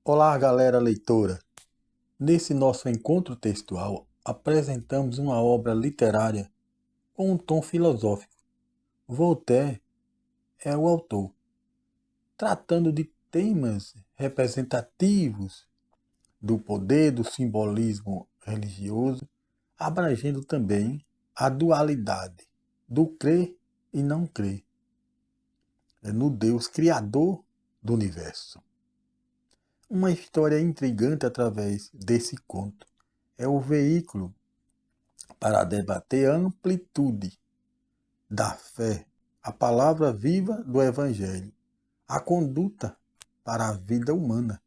Olá, galera leitora! Nesse nosso encontro textual, apresentamos uma obra literária com um tom filosófico. Voltaire é o autor, tratando de temas representativos do poder, do simbolismo religioso, abrangendo também a dualidade do crer e não crer no Deus Criador do universo. Uma história intrigante através desse conto é o veículo para debater a amplitude da fé, a palavra viva do Evangelho, a conduta para a vida humana,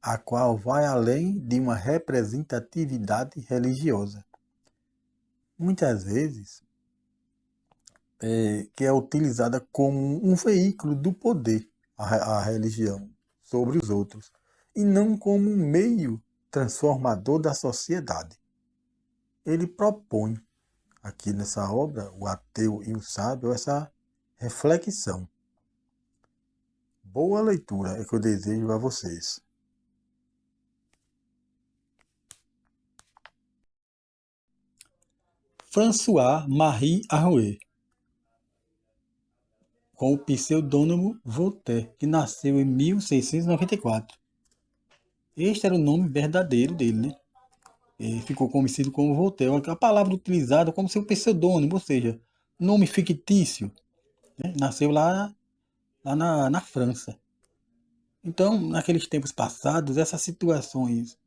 a qual vai além de uma representatividade religiosa. Muitas vezes que é utilizada como um veículo do poder, a religião, sobre os outros, e não como um meio transformador da sociedade. Ele propõe aqui nessa obra, O Ateu e o Sábio, essa reflexão. Boa leitura é que eu desejo a vocês. François-Marie Arouet, com o pseudônimo Voltaire, que nasceu em 1694. Este era o nome verdadeiro dele, né? Ele ficou conhecido como Voltaire. A palavra utilizada como seu pseudônimo, ou seja, nome fictício. Né? Nasceu lá na França. Então, naqueles tempos passados, essas situações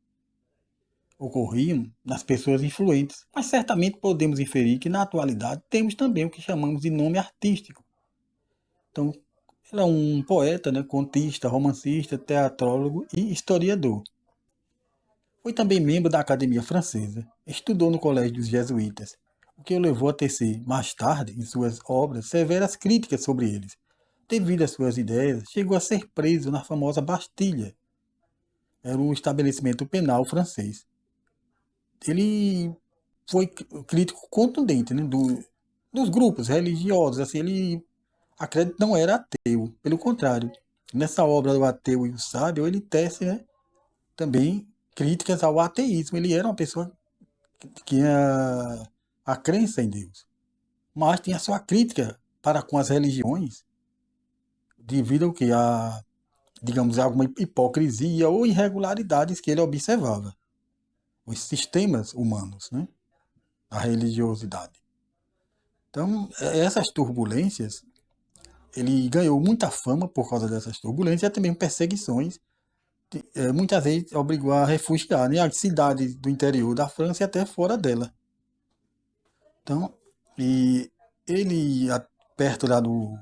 ocorriam nas pessoas influentes, mas certamente podemos inferir que na atualidade temos também o que chamamos de nome artístico. Então, ele é um poeta, né, contista, romancista, teatrólogo e historiador. Foi também membro da Academia Francesa, estudou no Colégio dos Jesuítas, o que o levou a tecer, mais tarde, em suas obras, severas críticas sobre eles. Devido às suas ideias, chegou a ser preso na famosa Bastilha. Era um estabelecimento penal francês. Ele foi crítico contundente, né, dos grupos religiosos. Assim, ele acredita não era ateu, pelo contrário. Nessa obra do Ateu e o Sábio, ele tece, né, também críticas ao ateísmo. Ele era uma pessoa que tinha a crença em Deus, mas tinha sua crítica para com as religiões, devido ao que a, digamos, alguma hipocrisia ou irregularidades que ele observava, os sistemas humanos, né? A religiosidade. Então, essas turbulências, ele ganhou muita fama por causa dessas turbulências e até mesmo perseguições. Muitas vezes obrigou a refugiar, né, as cidades do interior da França e até fora dela. Então, e ele, perto lá do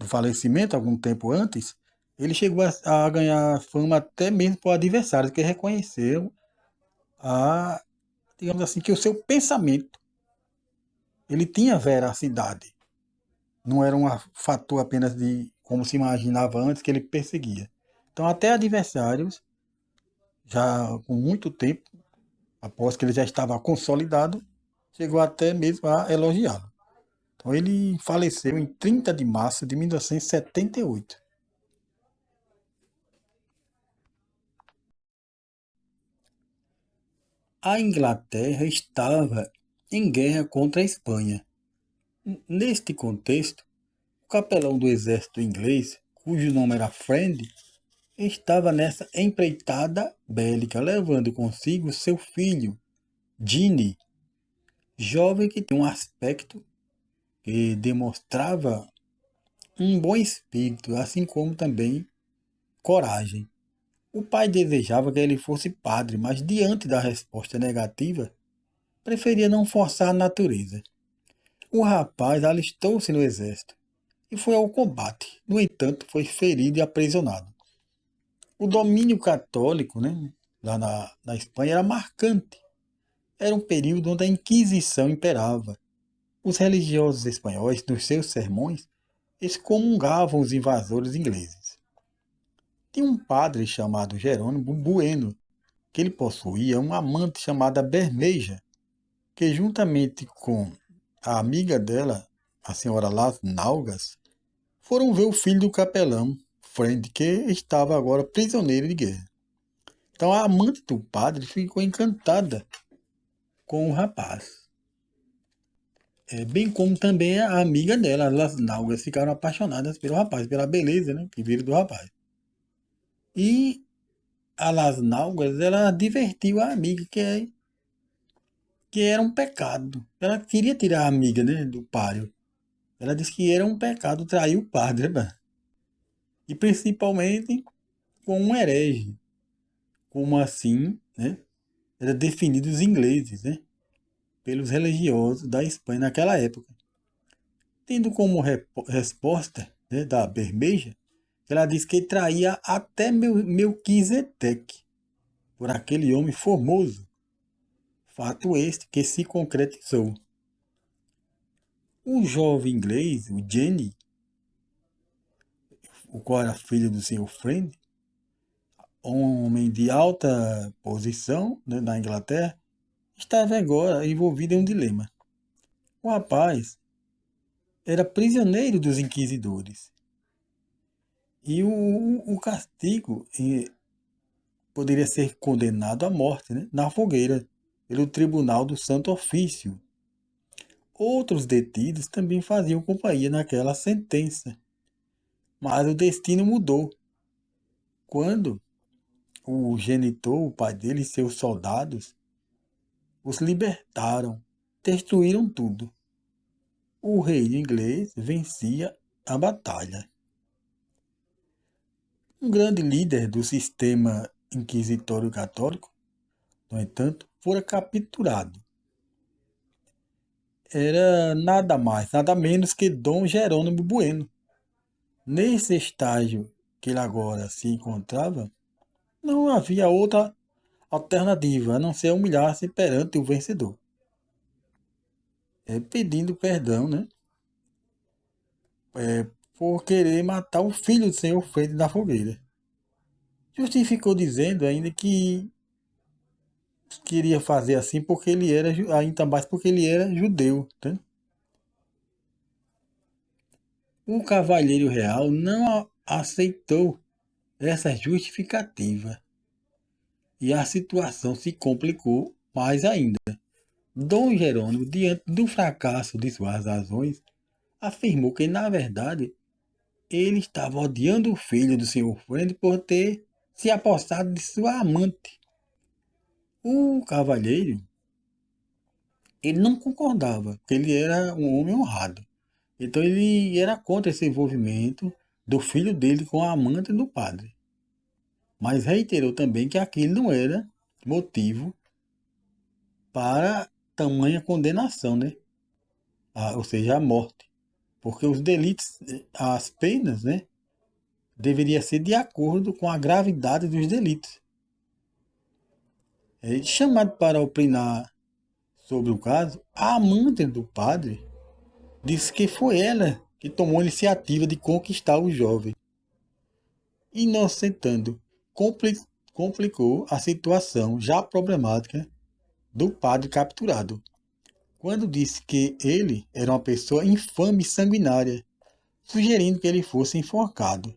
falecimento, algum tempo antes, ele chegou a ganhar fama até mesmo por adversários que reconheceram digamos assim, que o seu pensamento ele tinha veracidade. Não era um fator apenas de como se imaginava antes que ele perseguia. Então, até adversários, já com muito tempo, após que ele já estava consolidado, chegou até mesmo a elogiá-lo. Então, ele faleceu em 30 de março de 1978. A Inglaterra estava em guerra contra a Espanha. Neste contexto, o capelão do exército inglês, cujo nome era Friend, estava nessa empreitada bélica, levando consigo seu filho, Ginny, jovem que tinha um aspecto que demonstrava um bom espírito, assim como também coragem. O pai desejava que ele fosse padre, mas diante da resposta negativa, preferia não forçar a natureza. O rapaz alistou-se no exército e foi ao combate. No entanto, foi ferido e aprisionado. O domínio católico, né, lá na Espanha era marcante. Era um período onde a Inquisição imperava. Os religiosos espanhóis, nos seus sermões, excomungavam os invasores ingleses. Tinha um padre chamado Jerônimo Bueno, que ele possuía uma amante chamada Bermeja, que juntamente com a amiga dela, a senhora Las Nalgas, foram ver o filho do capelão, Friend, que estava agora prisioneiro de guerra. Então a amante do padre ficou encantada com o rapaz. Bem como também a amiga dela, as náugas, ficaram apaixonadas pelo rapaz, pela beleza, né, que viram do rapaz. E a Las Nalgas, ela divertiu a amiga, que era um pecado. Ela queria tirar a amiga, né, do páreo. Ela disse que era um pecado trair o padre, né? E principalmente com um herege. Como assim, né? Era definido os ingleses, né? Pelos religiosos da Espanha naquela época. Tendo como resposta, né, da Bermeja, ela disse que traía até Melquisedeque por aquele homem formoso. Fato este que se concretizou. O jovem inglês, o Jenny, o qual era filho do Sr. Friend, homem de alta posição, né, na Inglaterra, estava agora envolvido em um dilema. O rapaz era prisioneiro dos inquisidores. E o castigo poderia ser condenado à morte, né, na fogueira, pelo Tribunal do Santo Ofício. Outros detidos também faziam companhia naquela sentença. Mas o destino mudou. Quando o genitor, o pai dele e seus soldados, os libertaram, destruíram tudo. O rei inglês vencia a batalha. Um grande líder do sistema inquisitório católico, no entanto, fora capturado. Era nada mais, nada menos que Dom Jerônimo Bueno. Nesse estágio que ele agora se encontrava, não havia outra alternativa a não ser humilhar-se perante o vencedor. Pedindo perdão, né? Por querer matar o filho do Senhor Freire na fogueira. Justificou dizendo ainda que queria fazer assim porque ele era, ainda mais porque ele era judeu. Tá? O cavalheiro real não aceitou essa justificativa e a situação se complicou mais ainda. Dom Jerônimo, diante do fracasso de suas razões, afirmou que, na verdade, ele estava odiando o filho do Sr. Friend por ter se apossado de sua amante. O cavalheiro, ele não concordava, porque ele era um homem honrado. Então ele era contra esse envolvimento do filho dele com a amante do padre. Mas reiterou também que aquilo não era motivo para tamanha condenação, né? Ou seja, a morte. Porque os delitos, as penas, né? Deveria ser de acordo com a gravidade dos delitos. Chamado para opinar sobre o caso, a amante do padre disse que foi ela que tomou a iniciativa de conquistar o jovem, inocentando, complicou a situação já problemática do padre capturado, quando disse que ele era uma pessoa infame e sanguinária, sugerindo que ele fosse enforcado.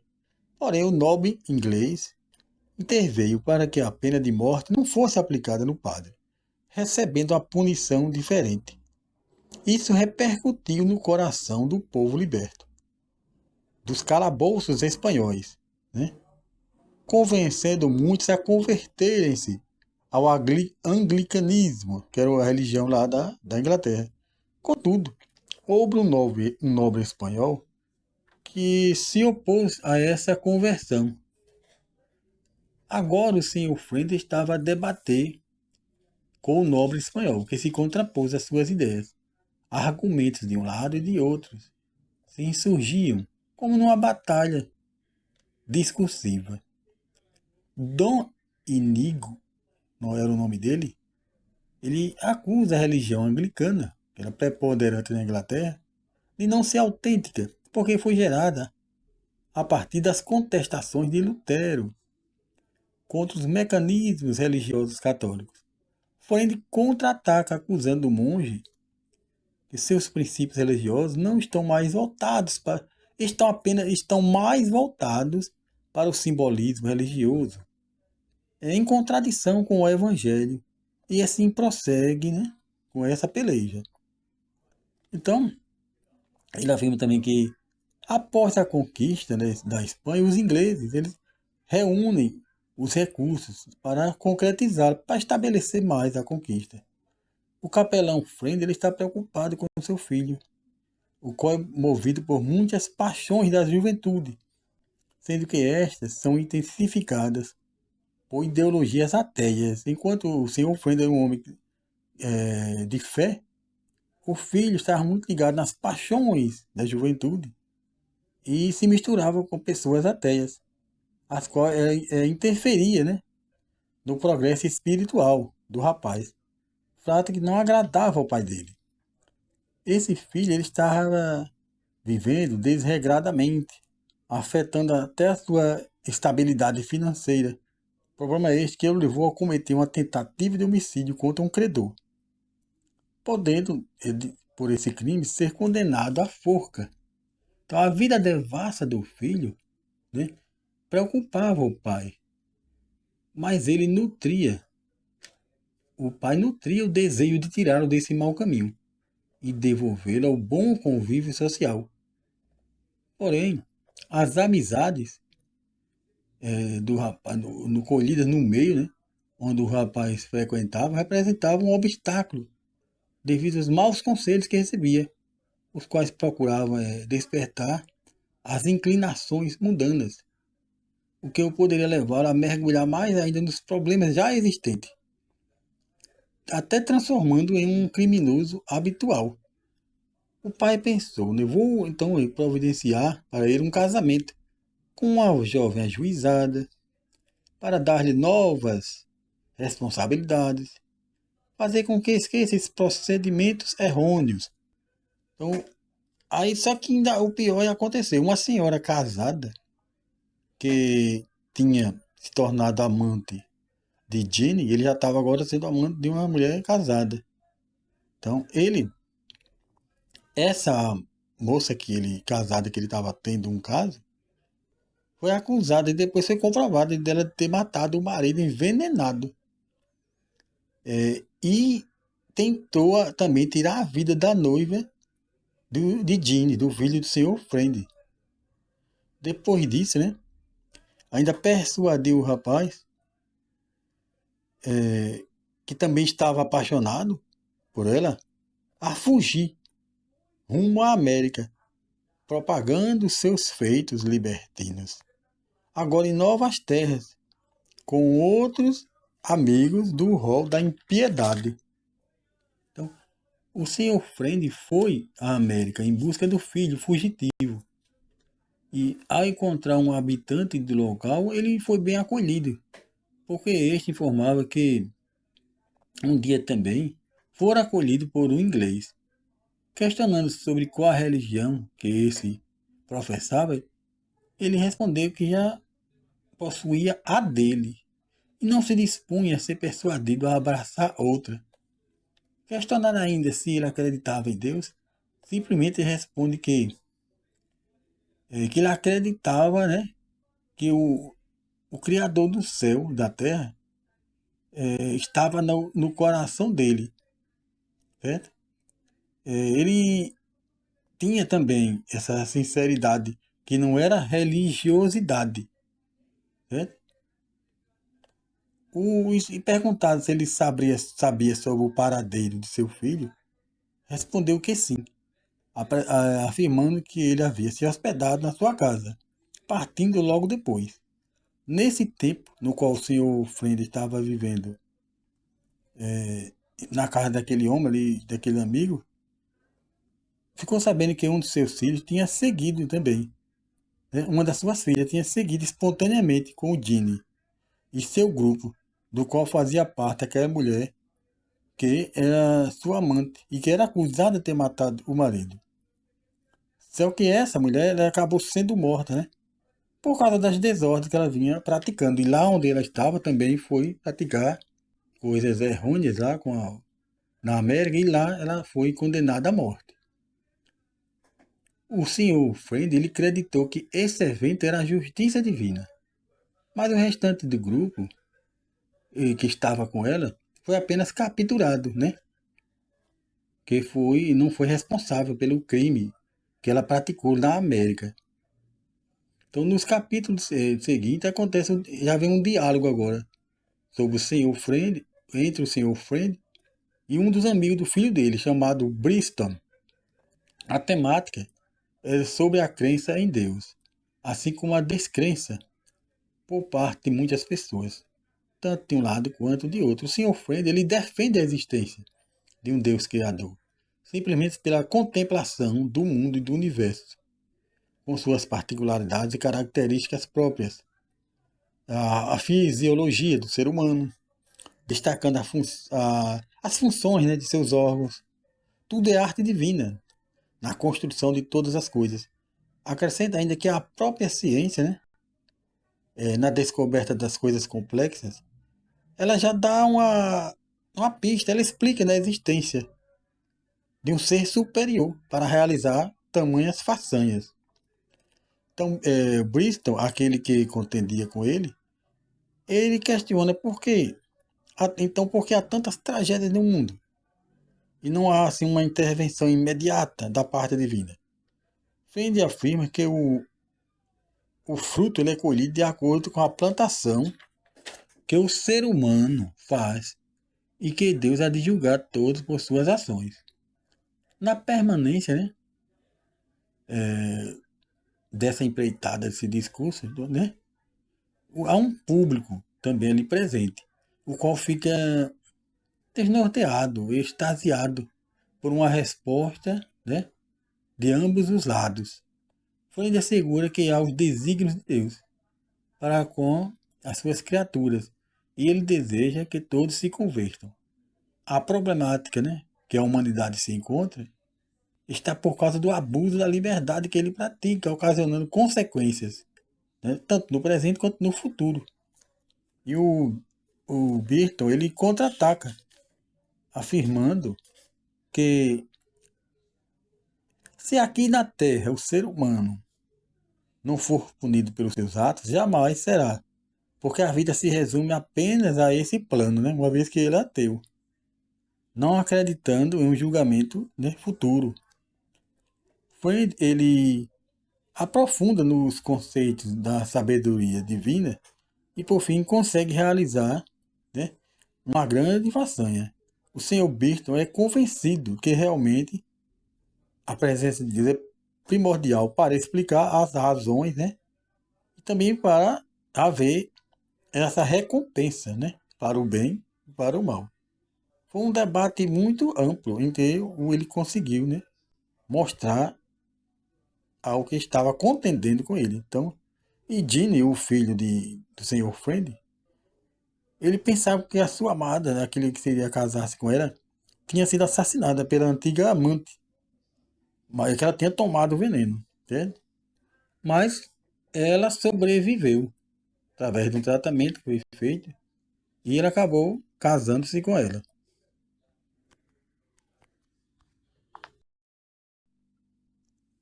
Porém, o nobre inglês interveio para que a pena de morte não fosse aplicada no padre, recebendo a punição diferente. Isso repercutiu no coração do povo liberto, dos calabouços espanhóis, né? Convencendo muitos a converterem-se ao anglicanismo, que era a religião lá da Inglaterra. Contudo, houve um nobre espanhol que se opôs a essa conversão. Agora o Sr. Friend estava a debater com o nobre espanhol, que se contrapôs às suas ideias. Argumentos de um lado e de outros se insurgiam, como numa batalha discursiva. Dom Inigo, não era o nome dele, ele acusa a religião anglicana, que era preponderante na Inglaterra, de não ser autêntica, porque foi gerada a partir das contestações de Lutero contra os mecanismos religiosos católicos. Friend contra-ataca acusando o monge que seus princípios religiosos não estão mais voltados para, estão mais voltados para o simbolismo religioso, em contradição com o evangelho, e assim prossegue, né, com essa peleja. Então, ele afirma também que após a conquista, né, da Espanha, os ingleses eles reúnem os recursos para concretizar, para estabelecer mais a conquista. O capelão Friend ele está preocupado com o seu filho, o qual é movido por muitas paixões da juventude, sendo que estas são intensificadas por ideologias ateias. Enquanto o senhor Friend é um homem de fé, o filho estava muito ligado nas paixões da juventude e se misturava com pessoas ateias, as quais interferia, né, no progresso espiritual do rapaz, fato que não agradava ao pai dele. Esse filho ele estava vivendo desregradamente, afetando até a sua estabilidade financeira. Problema este que o levou a cometer uma tentativa de homicídio contra um credor, podendo ele, por esse crime, ser condenado à forca. Então a vida devassa do filho, né, preocupava o pai, mas o pai nutria o desejo de tirá-lo desse mau caminho e devolvê-lo ao bom convívio social. Porém, as amizades do rapaz, colhidas no meio, né, onde o rapaz frequentava, representavam um obstáculo devido aos maus conselhos que recebia, os quais procuravam despertar as inclinações mundanas, o que o poderia levar a mergulhar mais ainda nos problemas já existentes, até transformando em um criminoso habitual. O pai pensou, né, vou então providenciar para ele um casamento com uma jovem ajuizada, para dar-lhe novas responsabilidades, fazer com que esqueça esses procedimentos errôneos. Então, aí só que ainda o pior aconteceu. Uma senhora casada que tinha se tornado amante de Jenny, ele já estava agora sendo amante de uma mulher casada. Então, essa moça casada que ele estava tendo um caso, foi acusada e depois foi comprovado dela ter matado o marido envenenado. E tentou também tirar a vida da noiva de Ginny, do filho do senhor Friend. Depois disso, né, ainda persuadiu o rapaz, que também estava apaixonado por ela, a fugir rumo à América, propagando seus feitos libertinos. Agora em novas terras, com outros amigos do rol da impiedade. Então, o senhor Friend foi à América em busca do filho fugitivo. E ao encontrar um habitante do local, ele foi bem acolhido, porque este informava que um dia também fora acolhido por um inglês. Questionando sobre qual a religião que esse professava, ele respondeu que já possuía a dele e não se dispunha a ser persuadido a abraçar outra. Questionado ainda se ele acreditava em Deus, simplesmente responde que ele acreditava, né, que o Criador do céu, da terra, estava no coração dele, certo? Ele tinha também essa sinceridade, que não era religiosidade, certo? E perguntado se ele sabia sobre o paradeiro de seu filho, respondeu que sim, afirmando que ele havia se hospedado na sua casa, partindo logo depois. Nesse tempo no qual o senhor Friend estava vivendo na casa daquele homem ali, daquele amigo, ficou sabendo que um dos seus filhos tinha seguido também, né? Uma das suas filhas tinha seguido espontaneamente com o Ginny e seu grupo, do qual fazia parte aquela mulher que era sua amante e que era acusada de ter matado o marido. Só que essa mulher ela acabou sendo morta, né? Por causa das desordens que ela vinha praticando. E lá onde ela estava também foi praticar coisas errôneas lá na América, e lá ela foi condenada à morte. O senhor Friend ele acreditou que esse evento era a justiça divina, Mas o restante do grupo que estava com ela foi apenas capturado, né? Que não foi responsável pelo crime que ela praticou na América. Então, nos capítulos seguintes, já vem um diálogo agora sobre o Senhor Friend, entre o Senhor Friend e um dos amigos do filho dele, chamado Bristol. A temática é sobre a crença em Deus, assim como a descrença por parte de muitas pessoas, tanto de um lado quanto de outro. O Senhor Friend, ele defende a existência de um Deus criador, simplesmente pela contemplação do mundo e do universo, com suas particularidades e características próprias. A fisiologia do ser humano, destacando as funções, né, de seus órgãos. Tudo é arte divina na construção de todas as coisas. Acrescenta ainda que a própria ciência, né, na descoberta das coisas complexas, ela já dá uma pista, ela explica, né, a existência de um ser superior para realizar tamanhas façanhas. Então, Bristol, aquele que contendia com ele questiona por que há tantas tragédias no mundo e não há assim, uma intervenção imediata da parte divina. Fendi afirma que o fruto ele é colhido de acordo com a plantação que o ser humano faz e que Deus há de julgar todos por suas ações. Na permanência, né, dessa empreitada, desse discurso, né, há um público também ali presente, o qual fica desnorteado, extasiado por uma resposta, né, de ambos os lados. Freud assegura que há os desígnios de Deus para com as suas criaturas e ele deseja que todos se convertam. A problemática, né, que a humanidade se encontra está por causa do abuso da liberdade que ele pratica, ocasionando consequências, né, tanto no presente quanto no futuro. E o Burton ele contra-ataca, afirmando que se aqui na Terra o ser humano não for punido pelos seus atos, jamais será. Porque a vida se resume apenas a esse plano, né? Uma vez que ele é ateu. Não acreditando em um julgamento, né, futuro. Ele aprofunda nos conceitos da sabedoria divina e, por fim, consegue realizar, né, uma grande façanha. O Senhor Burton é convencido que realmente a presença de Deus é primordial para explicar as razões, né? E também para haver essa recompensa, né? Para o bem e para o mal. Foi um debate muito amplo em que ele conseguiu, né, mostrar ao que estava contendendo com ele. Então, e Gene, o filho do Senhor Friend, ele pensava que a sua amada, né, aquele que seria casar-se com ela, tinha sido assassinada pela antiga amante, mas que ela tinha tomado o veneno, entende? Mas ela sobreviveu através de um tratamento que foi feito e ele acabou casando-se com ela.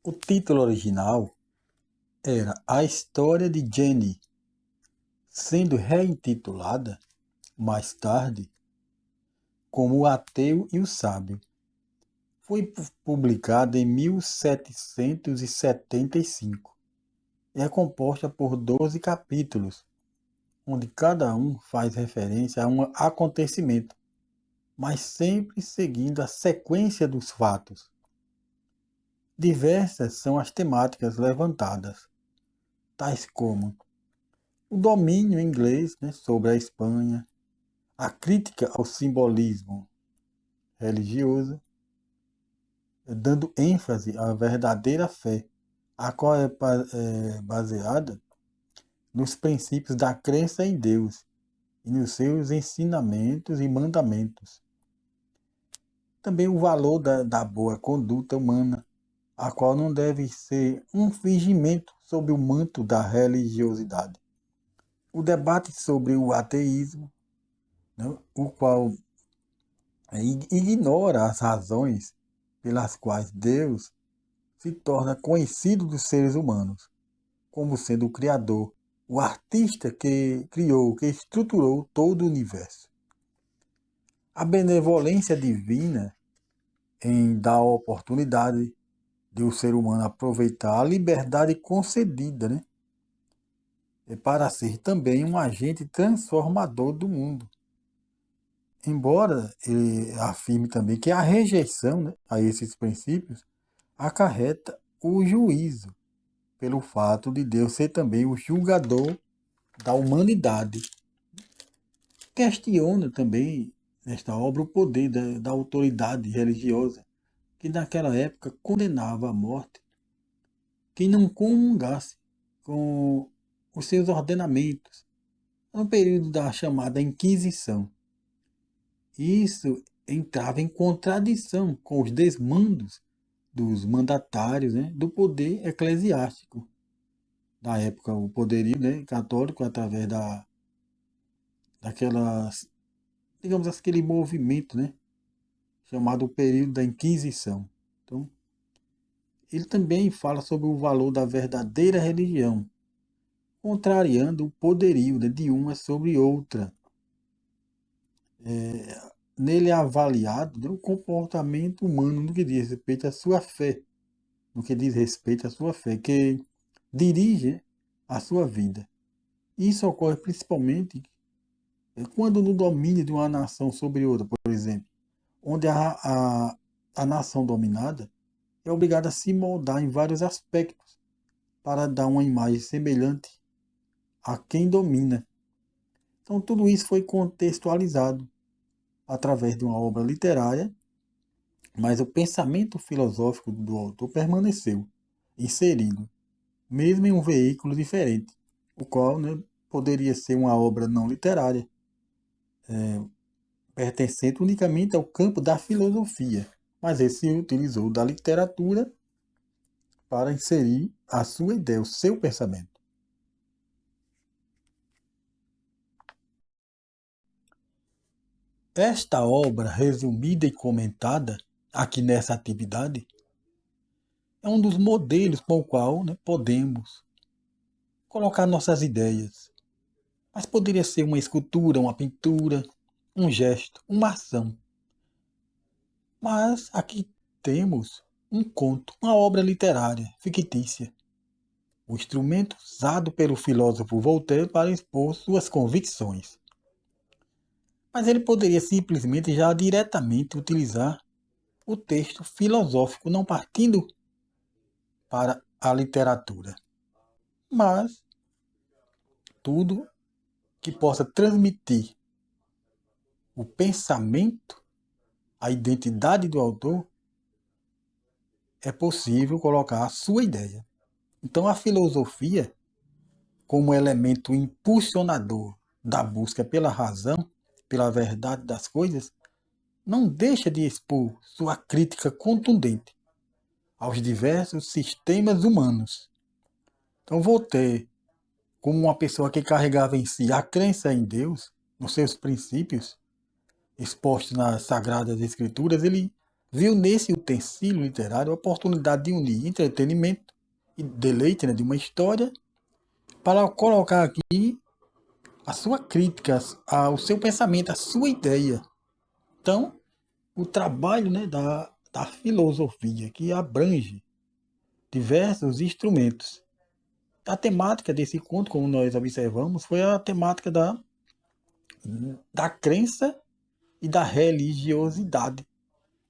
O título original era A História de Jenny, sendo reintitulada mais tarde como O Ateu e o Sábio. Foi publicada em 1775. É composta por 12 capítulos, onde cada um faz referência a um acontecimento, mas sempre seguindo a sequência dos fatos. Diversas são as temáticas levantadas, tais como o domínio inglês, né, sobre a Espanha, a crítica ao simbolismo religioso, dando ênfase à verdadeira fé, a qual é baseada nos princípios da crença em Deus e nos seus ensinamentos e mandamentos. Também o valor da boa conduta humana, a qual não deve ser um fingimento sob o manto da religiosidade. O debate sobre o ateísmo, né, o qual ignora as razões pelas quais Deus se torna conhecido dos seres humanos, como sendo o Criador o artista que criou, que estruturou todo o universo. A benevolência divina em dar a oportunidade de o ser humano aproveitar a liberdade concedida, né? Para ser também um agente transformador do mundo. Embora ele afirme também que a rejeição, né, a esses princípios acarreta o juízo, pelo fato de Deus ser também o julgador da humanidade. Questiona também nesta obra o poder da autoridade religiosa, que naquela época condenava à morte quem não comungasse com os seus ordenamentos, no período da chamada Inquisição. Isso entrava em contradição com os desmandos dos mandatários, né, do poder eclesiástico. Na época, o poderio, né, católico, através daquelas, digamos, aquele movimento, né, chamado período da Inquisição. Então, ele também fala sobre o valor da verdadeira religião, contrariando o poderio, né, de uma sobre outra. Nele é avaliado, né, o comportamento humano no que diz respeito à sua fé, no que diz respeito à sua fé, que dirige a sua vida. Isso ocorre principalmente quando no domínio de uma nação sobre outra, por exemplo, onde a nação dominada é obrigada a se moldar em vários aspectos para dar uma imagem semelhante a quem domina. Então, tudo isso foi contextualizado através de uma obra literária, mas o pensamento filosófico do autor permaneceu inserido, mesmo em um veículo diferente, o qual, né, poderia ser uma obra não literária, pertencente unicamente ao campo da filosofia, mas ele se utilizou da literatura para inserir a sua ideia, o seu pensamento. Esta obra, resumida e comentada aqui nessa atividade, é um dos modelos com o qual, né, podemos colocar nossas ideias. Mas poderia ser uma escultura, uma pintura, um gesto, uma ação. Mas aqui temos um conto, uma obra literária, fictícia. O instrumento usado pelo filósofo Voltaire para expor suas convicções. Mas ele poderia simplesmente já diretamente utilizar o texto filosófico, não partindo para a literatura. Mas tudo que possa transmitir o pensamento, a identidade do autor, é possível colocar a sua ideia. Então a filosofia, como elemento impulsionador da busca pela razão, pela verdade das coisas, não deixa de expor sua crítica contundente aos diversos sistemas humanos. Então Voltaire, como uma pessoa que carregava em si a crença em Deus, nos seus princípios, expostos nas Sagradas Escrituras, ele viu nesse utensílio literário a oportunidade de unir entretenimento e deleite, né, de uma história, para colocar aqui a sua crítica, o seu pensamento, a sua ideia. Então, o trabalho, né, da filosofia, que abrange diversos instrumentos. A temática desse conto, como nós observamos, foi a temática da crença e da religiosidade.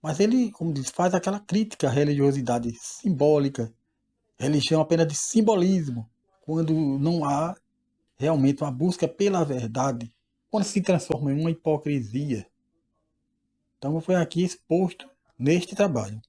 Mas ele, como diz, faz aquela crítica à religiosidade simbólica, religião apenas de simbolismo, quando não há realmente uma busca pela verdade, quando se transforma em uma hipocrisia. Então foi aqui exposto neste trabalho.